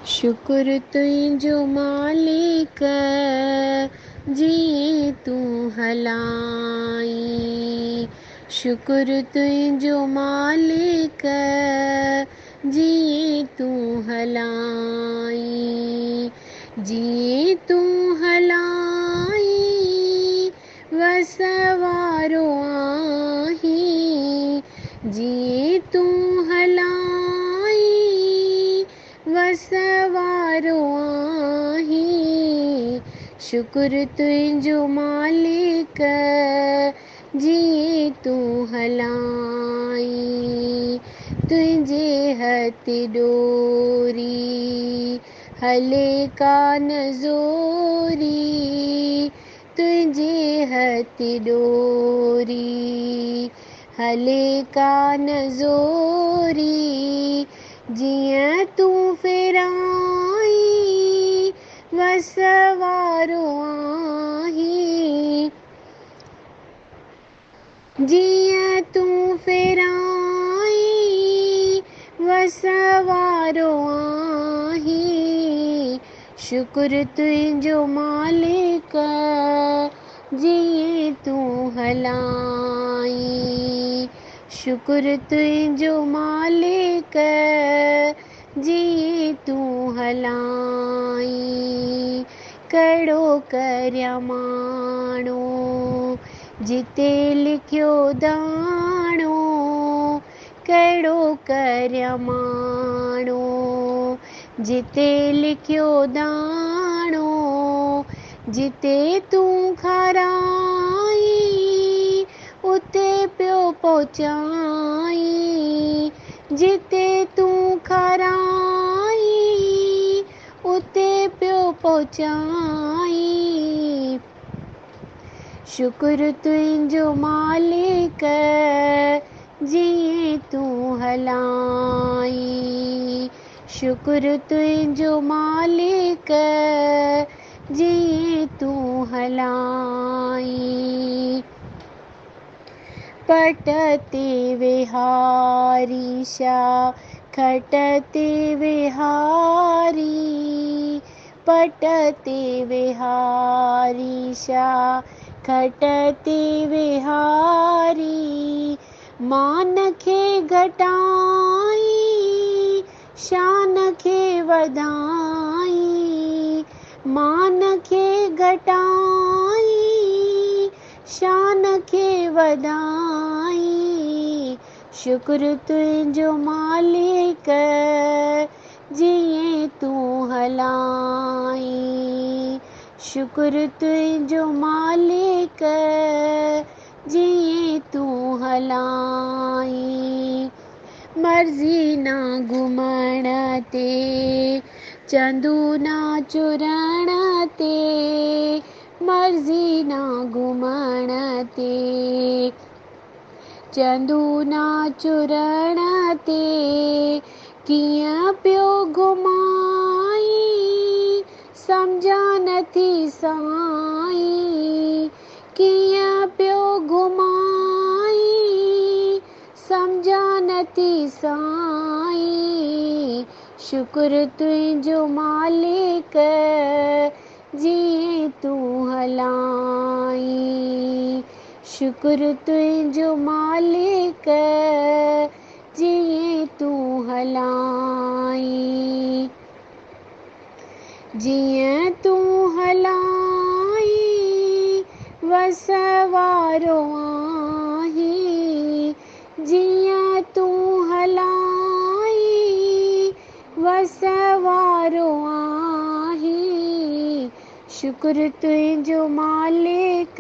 शुक्र तुंहिंजो मालिक जिए तूं हलाई। शुक्र तुंहिंजो मालिक जिए तूं हलाई। जिए तूं हलाई वसवारो आहीं। जिए तूं हलाई वसवारो आहीं। शुक्र तुंहिंजो मालिक जिए तूं हलाई। तुंहिंजे हथ डोरी हले कान ज़ोरी। तुंहिंजे हथ डोरी हले कान ज़ोरी। जिअं तूं फिराई वसवारो आहीं। जिअं तूं फिराई वसवारो आहीं। शुक्र तुंहिंजो मालिक जिए तूं हलाई। शुक्र तुंहिंजो मालिक जिए तूं हलाई। कहिड़ो करियां माण्हू जिते लिखियो दाणो। कहिड़ो करियां माण्हू जिते लिखियो दाणो। जिते तूं खाराई उते पियो पहुचाई। जिते तूं खाराई उते पियो पहुचाई। शुक्र तुंहिंजो मालिक जिए तूं हलाई। शुक्र तुंहिंजो मालिक जिए तूं हलाई। पट ते विहारी शा खट ते विहारी। पट ते विहारी शा खट ते विहारी। मान खे घटाई शान खे वधाई। मान खे घटाई शान खे वधाई। शुक्र तुंहिंजो मालिक जिए तूं हलाई। शुक्र तुंहिंजो मालिक जिए तूं हलाई। मर्ज़ी ना घुमण ते चंदू ना चुरण ते। मर्ज़ी ना घुमण ते चंदू ना चुरण ते। कीअं पियो घुमाई सम्झा नथी साईं। कीअं पियो घुमाई सम्झा नथी साईं। शुक्र तुंहिंजो मालिक जिए तूं हलाई। शुक्र तुंहिंजो मालिक जिए तूं हलाई। जिअं तूं हलाई वसवारो आहीं। जिअं तूं हलाई वसवारो आहीं। शुक्र तुंहिंजो मालिक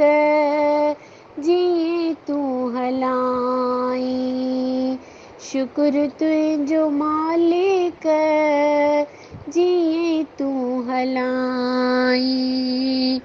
जिए तूं हलाई। शुक्र तुंहिंजो मालिक जिए तूं हलाई।